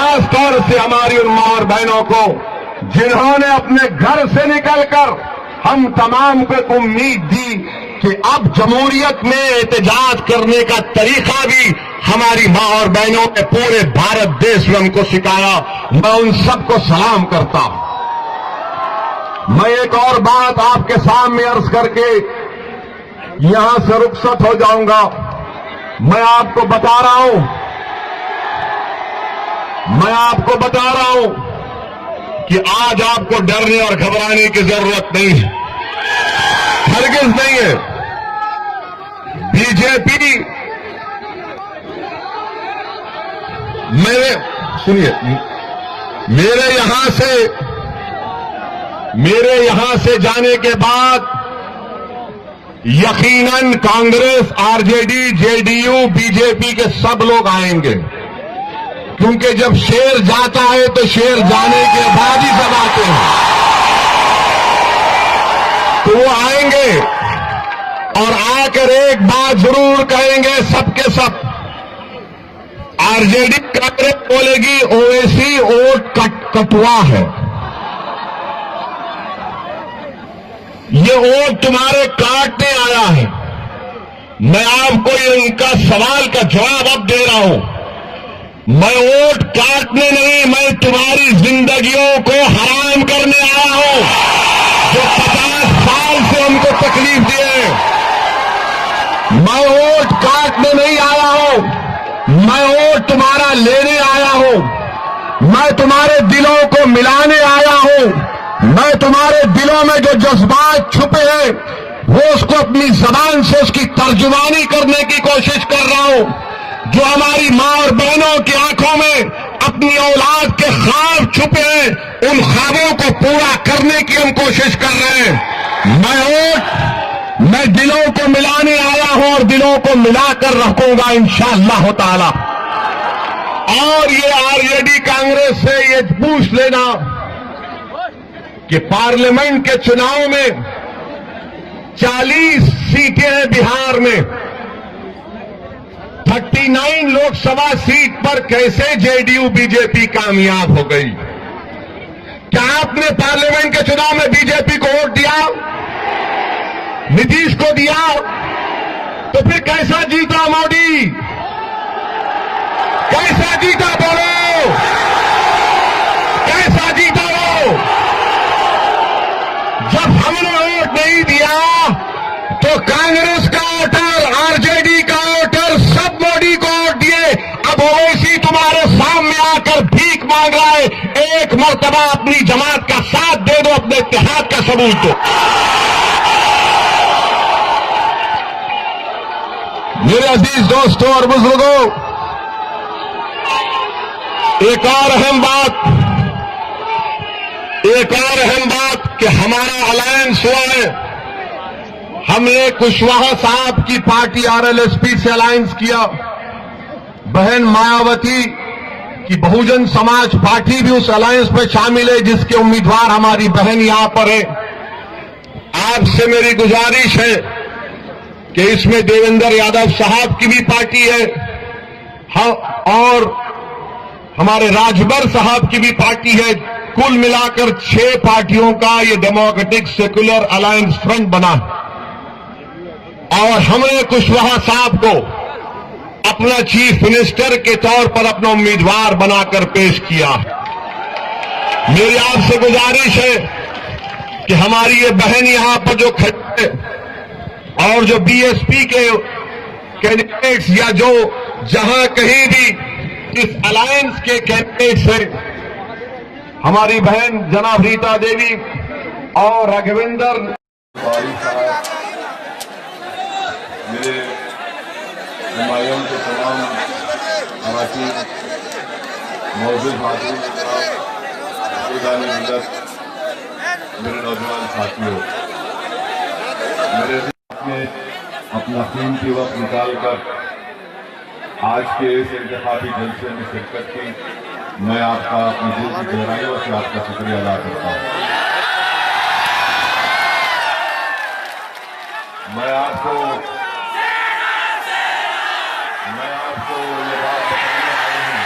खास तौर से हमारी उन मां और बहनों को जिन्होंने अपने घर से निकलकर हम तमाम को एक उम्मीद दी कि अब जमहूरियत में एहतजाज करने का तरीका भी हमारी मां और बहनों ने पूरे भारत देश में हमको सिखाया। मैं उन सबको सलाम करता हूं। मैं एक और बात आपके सामने अर्ज करके यहां से रुखसत हो जाऊंगा। मैं आपको बता रहा हूं कि आज आपको डरने और घबराने की जरूरत नहीं है, हरगिज नहीं है। बीजेपी मेरे यहां से जाने के बाद यकीनन कांग्रेस, आरजेडी, जेडीयू, बीजेपी के सब लोग आएंगे, क्योंकि जब शेर जाता है तो शेर जाने के बाद ही सब आते हैं। तो वो आएंगे और आकर एक बात जरूर कहेंगे सबके सब। आरजेडी कांग्रेस बोलेगी ओवैसी वोट कटुआ है, ये वोट तुम्हारे काटने आया है। मैं आपको इनका सवाल का जवाब अब दे रहा हूं। मैं वोट काटने नहीं, मैं तुम्हारी जिंदगियों को हराम करने आया हूं, जो 50 साल से हमको तकलीफ दिए। मैं वोट काटने नहीं आया हूं, मैं वोट तुम्हारा लेने आया हूं। मैं तुम्हारे दिलों को मिलाने आया हूं। मैं तुम्हारे दिलों में जो जज्बात छुपे हैं वो उसको अपनी जबान से उसकी तर्जुमानी करने की कोशिश कर रहा हूं। जो हमारी मां और बहनों की आंखों में अपनी औलाद के ख्वाब छुपे हैं, उन ख्वाबों को पूरा करने की हम कोशिश कर रहे हैं। मैं दिलों को मिलाने आया हूं और दिलों को मिलाकर रखूंगा इंशाअल्लाह ताला। और ये आरजेडी कांग्रेस से ये पूछ लेना कि पार्लियामेंट के चुनाव में 40 सीटें हैं बिहार में, 39 लोकसभा सीट पर कैसे जेडीयू बीजेपी कामयाब हो गई? क्या आपने पार्लियामेंट के चुनाव में बीजेपी को वोट दिया, नीतीश को दिया? तो फिर कैसा जीता मोदी? कैसा जीता बोलो? कैसा जीता वो? जब हमने वोट नहीं दिया तो कांग्रेस का वोटर, आरजेडी का वोटर सब मोदी को वोट दिए। अब ओवैसी तुम्हारे सामने आकर भीख मांग रहा है, एक मर्तबा अपनी जमात का साथ दे दो, अपने इत्तेहाद का सबूत दो। मेरे अजीज दोस्तों और बुजुर्गों, एक और अहम बात कि हमारा अलायंस हुआ है। हमने कुशवाहा साहब की पार्टी आरएलएसपी से अलायंस किया। बहन मायावती की बहुजन समाज पार्टी भी उस अलायंस में शामिल है, जिसके उम्मीदवार हमारी बहन यहां पर है। आपसे मेरी गुजारिश है कि इसमें देवेंद्र यादव साहब की भी पार्टी है, और हमारे राजभर साहब की भी पार्टी है। कुल मिलाकर 6 पार्टियों का ये डेमोक्रेटिक सेक्युलर अलायंस फ्रंट बना। और हमने कुशवाहा साहब को अपना चीफ मिनिस्टर के तौर पर अपना उम्मीदवार बनाकर पेश किया। मेरी आपसे गुजारिश है कि हमारी ये बहन यहां पर जो खड़े है और जो बीएसपी के कैंडिडेट्स या जो जहां कहीं भी इस अलायंस के कैंडिडेट्स हैं, हमारी बहन जनाब रीता देवी और राघवेंद्र मेरे नुमाइयों के तमाम अराकी मौजूद हाथी मेरे नौजवान साथियों, मेरे ने अपना कीमती वक्त निकालकर आज के इस इंतखाबी जलसे में शिरकत की। मैं आपका अपनी दिल की गहराइयों से आपका शुक्रिया अदा करता हूं। मैं आपको ये बात बताने आया हूं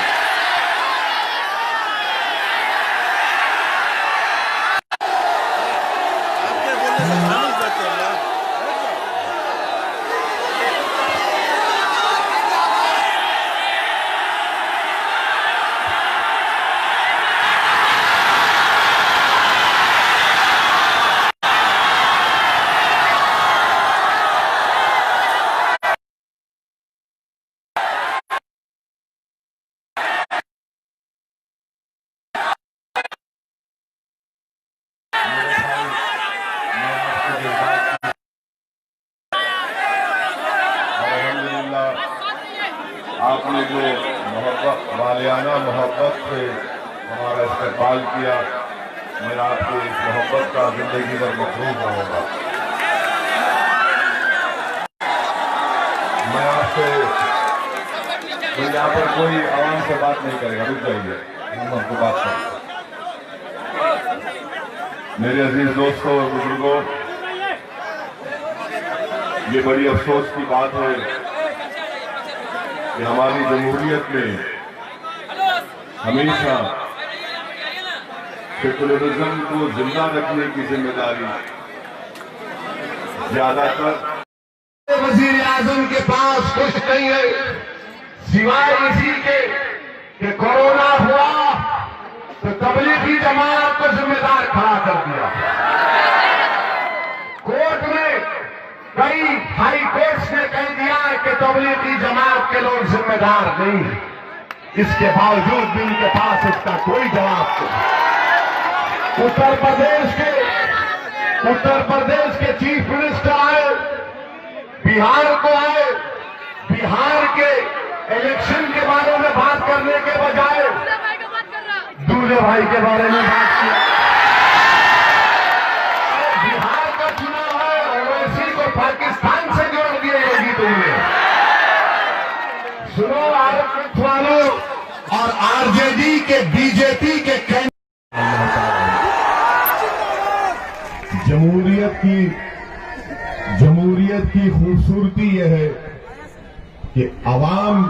मोहब्बत से हमारा इस्तेमाल किया। मैं आपकी इस मोहब्बत का जिंदगी भर मखरूज रहूंगा। मैं आपसे तो यहाँ पर कोई आवाम से बात नहीं करेगा, रुक जाइए, हम आपको बात करें। मेरे अजीज दोस्तों और बुजुर्गों, ये बड़ी अफसोस की बात है कि हमारी जमहूरियत में हमेशा सेकुलरिज्म को जिंदा रखने की जिम्मेदारी ज्यादातर वजीर आजम के पास कुछ नहीं है सिवाय इसी के कि कोरोना हुआ तो तबलीगी जमात को जिम्मेदार खड़ा कर दिया। कोर्ट में कई हाई कोर्ट्स ने कह दिया कि तबलीगी जमात के लोग जिम्मेदार नहीं है। इसके बावजूद भी इनके पास इसका कोई जवाब नहीं। उत्तर प्रदेश के चीफ मिनिस्टर आए, बिहार को आए, बिहार के इलेक्शन के बारे में बात करने के बजाय दूल्हे भाई के बारे में बात किया। बिहार का चुनाव है और ओवैसी को पाकिस्तान से जोड़ दिए योगी तुमने। सुनो आरएसएस वालों और आरजेडी के बीजेपी के जमहूरियत की खूबसूरती यह है कि अवाम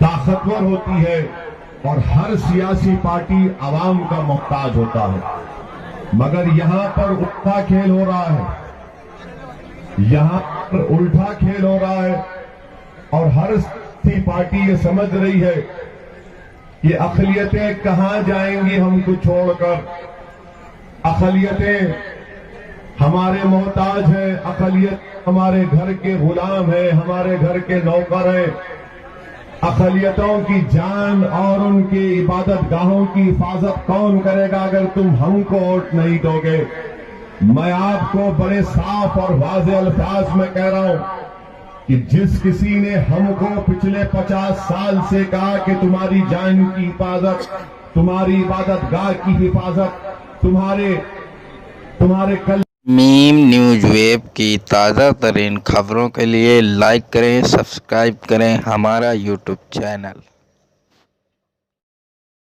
ताकतवर होती है और हर सियासी पार्टी अवाम का मोहताज होता है। मगर यहां पर उल्टा खेल हो रहा है, यहां पर उल्टा खेल हो रहा है और हर सियासी पार्टी ये समझ रही है कि अक़लियतें कहां जाएंगी हमको छोड़कर। अक़लियतें हमारे मोहताज हैं, अक़लियत हमारे घर के गुलाम हैं, हमारे घर के नौकर हैं। अक़लियतों की जान और उनकी इबादत गाहों की हिफाजत कौन करेगा अगर तुम हमको वोट नहीं दोगे। मैं आपको बड़े साफ और वाज़ेह अल्फाज में कह रहा हूं कि जिस किसी ने हमको पिछले 50 साल से कहा कि तुम्हारी जान की हिफाजत, तुम्हारी इबादत गाह की हिफाजत, तुम्हारे कल मीम न्यूज वेब की ताज़ा तरीन खबरों के लिए लाइक करें, सब्सक्राइब करें हमारा यूट्यूब चैनल।